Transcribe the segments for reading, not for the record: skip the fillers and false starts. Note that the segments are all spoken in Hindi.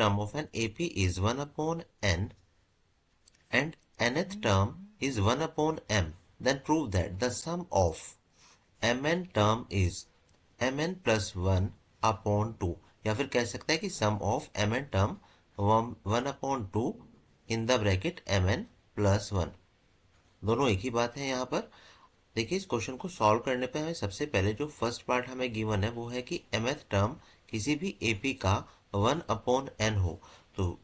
term of an AP is 1 upon n and nth term is 1 upon m, then prove that the sum of mn term is mn plus 1 upon 2, या फिर कह सकता है कि sum of mn term 1 upon 2 in the bracket mn plus 1। दोनों एक ही बात है यहाँ पर। देखिए इस क्वेश्चन को सॉल्व करने पे हमें सबसे पहले जो फर्स्ट पार्ट हमें गिवन है वो है कि mth टर्म किसी भी AP का 1 अपॉन n हो। तो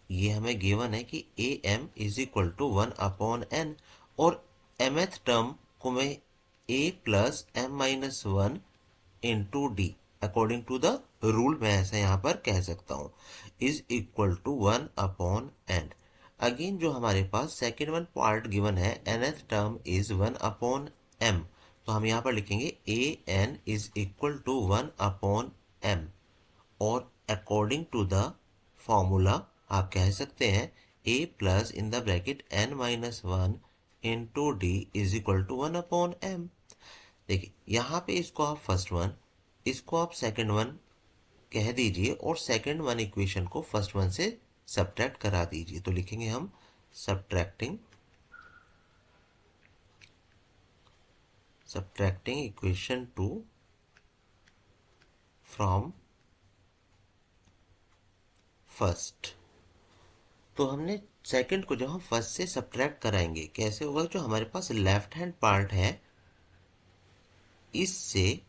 ये हमें गिवन है कि am is equal to 1 upon n, और mth टर्म को मैं a plus m minus 1 into D according to the rule मैं ऐसा यहाँ पर कह सकता हूँ is equal to 1 upon n। Again जो हमारे पास सेकेंड वन पार्ट गिवन है nth term is 1 upon m, तो हम यहाँ पर लिखेंगे A N is equal to 1 upon m, और अकॉर्डिंग टू द फॉर्मूला आप कह सकते हैं a plus in the bracket n minus 1 into d is equal to 1 upon m। देखिए यहाँ पे इसको आप फर्स्ट वन, इसको आप सेकंड वन कह दीजिए और सेकंड वन इक्वेशन को फर्स्ट वन से सब्ट्रैक्ट करा दीजिए। तो लिखेंगे हम सब्ट्रैक्टिंग इक्वेशन 2 फ्रॉम फर्स्ट। तो हमने सेकंड को जब हम फर्स्ट से सब्ट्रैक्ट कराएंगे कैसे होगा, जो हमारे पास लेफ्ट हैंड पार्ट है इससे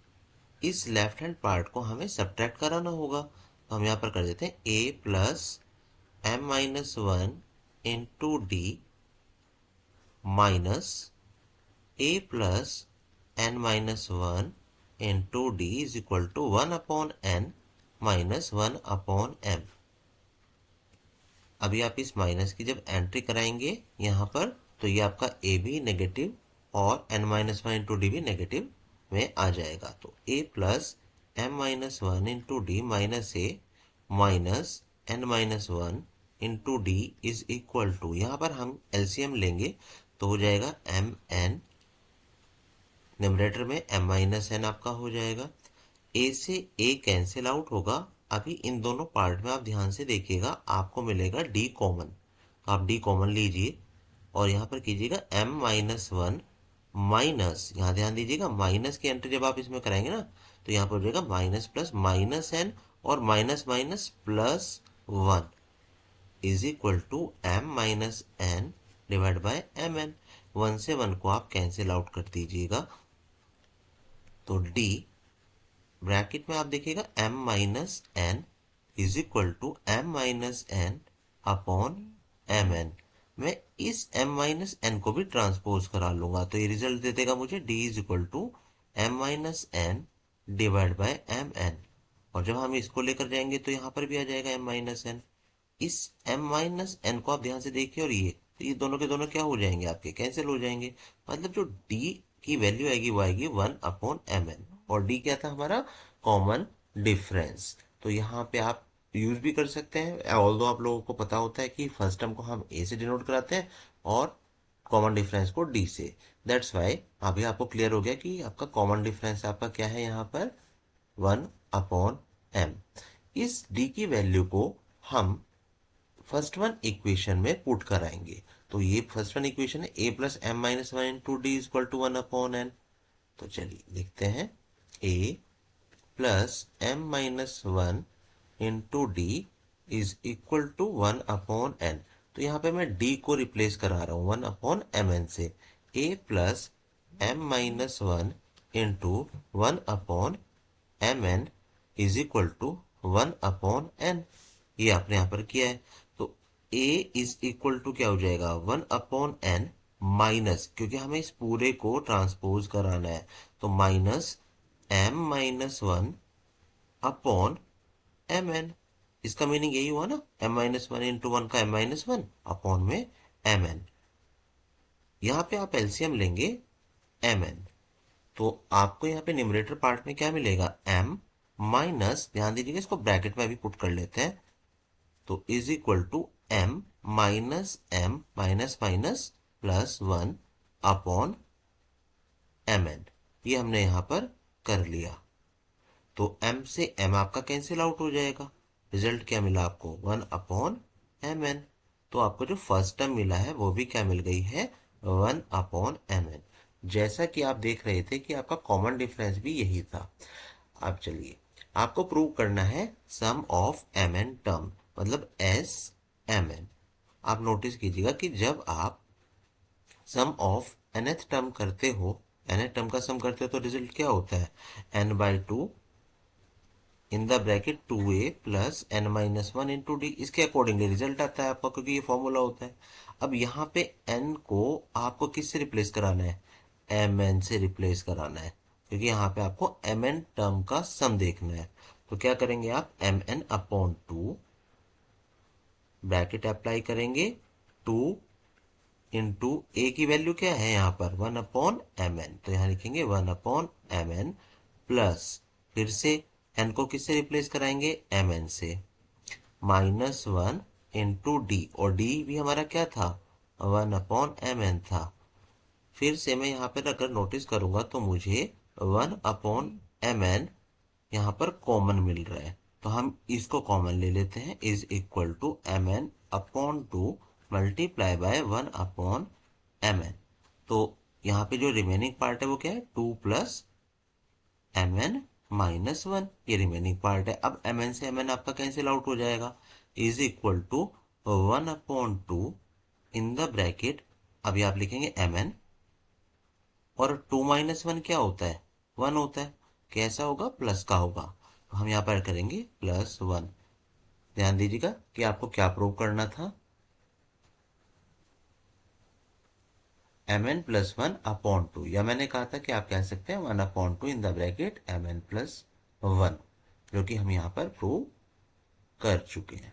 इस लेफ्ट हैंड पार्ट को हमें सब्ट्रैक्ट कराना होगा। तो हम यहाँ पर कर देते हैं a plus m minus 1 into d minus a plus n minus 1 into d is equal to 1 upon n minus 1 upon m। अभी आप इस माइनस की जब एंट्री कराएंगे यहाँ पर तो ये आपका a भी नेगेटिव और n माइनस 1 इंटू डी भी नेगेटिव में आ जाएगा। तो a plus m minus 1 into d minus a minus n minus 1 into d is equal to, यहाँ पर हम एलसीएम लेंगे तो हो जाएगा m n, न्यूमरेटर में m माइनस n आपका हो जाएगा। a से a कैंसिल आउट होगा। अभी इन दोनों पार्ट में आप ध्यान से देखिएगा आपको मिलेगा d कॉमन, तो आप d कॉमन लीजिए और यहाँ पर कीजिएगा m माइनस 1 माइनस, यहाँ ध्यान दीजिएगा माइनस की एंट्री जब आप इसमें कराएंगे ना तो यहाँ पर हो जाएगा माइनस प्लस माइनस n और minus minus plus 1 is equal to m minus n divide by m n. 1 से 1 को आप कैंसिल आउट कर दीजिएगा तो d ब्रैकेट में आप देखिएगा m minus n is equal to m minus n upon m n. मैं इस m माइनस n को भी ट्रांसपोज करा लूंगा तो ये रिजल्ट दे देगा मुझे d is equal to m minus n divide by m n, और जब हम इसको लेकर जाएंगे तो यहाँ पर भी आ जाएगा m माइनस n। इस m माइनस n को आप ध्यान से देखिए और ये दोनों के दोनों क्या हो जाएंगे आपके कैंसिल हो जाएंगे, मतलब जो d की वैल्यू आएगी वो आएगी 1 अपॉन एम एन, और d क्या था हमारा कॉमन डिफरेंस। तो यहाँ पे आप यूज भी कर सकते हैं, ऑल्दो आप लोगों को पता होता है कि फर्स्ट टर्म को हम a से डिनोट कराते हैं और कॉमन डिफरेंस को d से। दैट्स वाई अभी आपको क्लियर हो गया कि आपका कॉमन डिफरेंस आपका क्या है यहाँ पर 1 अपॉन m। इस d की वैल्यू को हम फर्स्ट वन इक्वेशन में पुट कराएंगे। तो ये फर्स्ट वन इक्वेशन है a plus m minus 1 into d equal to 1 upon n। तो चलिए देखते हैं a plus m minus 1 into d is equal to 1 upon n। तो यहाँ पे मैं d को रिप्लेस करा रहा हूँ 1 अपॉन एम एन से। a plus m minus 1 into 1 upon m n is equal to 1 upon n, ये आपने यहाँ पर किया है। तो a इज इक्वल टू क्या हो जाएगा 1 अपॉन n माइनस, क्योंकि हमें इस पूरे को ट्रांसपोज कराना है तो minus m minus 1 upon m n. इसका मीनिंग यही हुआ ना m माइनस 1 इंटू 1 का m माइनस 1 अपॉन में एम एन। यहाँ पे आप एलसीएम लेंगे एम एन तो आपको यहाँ पे न्यूमरेटर पार्ट में क्या मिलेगा m माइनस, ध्यान दीजिएगा इसको ब्रैकेट में भी पुट कर लेते हैं तो is equal to m minus m minus minus plus 1 upon m n. ये हमने यहाँ पर कर लिया तो m से m आपका कैंसिल आउट हो जाएगा रिजल्ट क्या मिला आपको 1/mn। तो आपको जो फर्स्ट टर्म मिला है वो भी क्या मिल गई है 1/mn। जैसा कि आप देख रहे थे कि आपका कॉमन डिफरेंस भी यही था। अब चलिए आपको प्रूव करना है सम ऑफ mn टर्म, मतलब SMN। आप नोटिस कीजिएगा कि जब आप सम ऑफ nth टर्म करते हो, nth टर्म का सम करते हो तो रिजल्ट क्या होता है n/2 in the bracket 2a plus n-1 into D. इसके अकॉर्डिंगली रिजल्ट आता है आपका, क्योंकि ये फॉर्मूला होता है। अब यहाँ पे n को आपको किससे रिप्लेस कराना है, mn से रिप्लेस कराना है, क्योंकि यहाँ पे आपको mn टर्म का सम देखना है। तो क्या करेंगे आप mn/2 ब्रैकेट अप्लाई करेंगे, 2 इंटू ए की वैल्यू क्या है यहाँ पर 1/mn, तो यहाँ लिखेंगे 1/mn प्लस, फिर से n को किससे रिप्लेस कराएंगे mn से, -1 इंटू डी, और डी भी हमारा क्या था 1/mn था। फिर से मैं यहाँ पर अगर नोटिस करूंगा तो मुझे 1/mn यहाँ पर कॉमन मिल रहा है, तो हम इसको कॉमन ले लेते हैं, is equal to mn/2 multiply by 1/mn। तो यहाँ पे जो रिमेनिंग पार्ट है वो क्या है 2 प्लस mn-1, ये रिमेनिंग पार्ट है। अब mn से mn आपका कैंसिल आउट हो जाएगा, is equal to 1/2 in the bracket, अभी आप लिखेंगे mn, और 2 - 1 क्या होता है 1 होता है, कैसा होगा प्लस का होगा, तो हम यहाँ पर करेंगे +1। ध्यान दीजिएगा कि आपको क्या प्रूव करना था, mn+1/2, या मैंने कहा था कि आप कह सकते हैं 1/2 इन द ब्रैकेट mn+1, जो कि हम यहाँ पर प्रूव कर चुके हैं।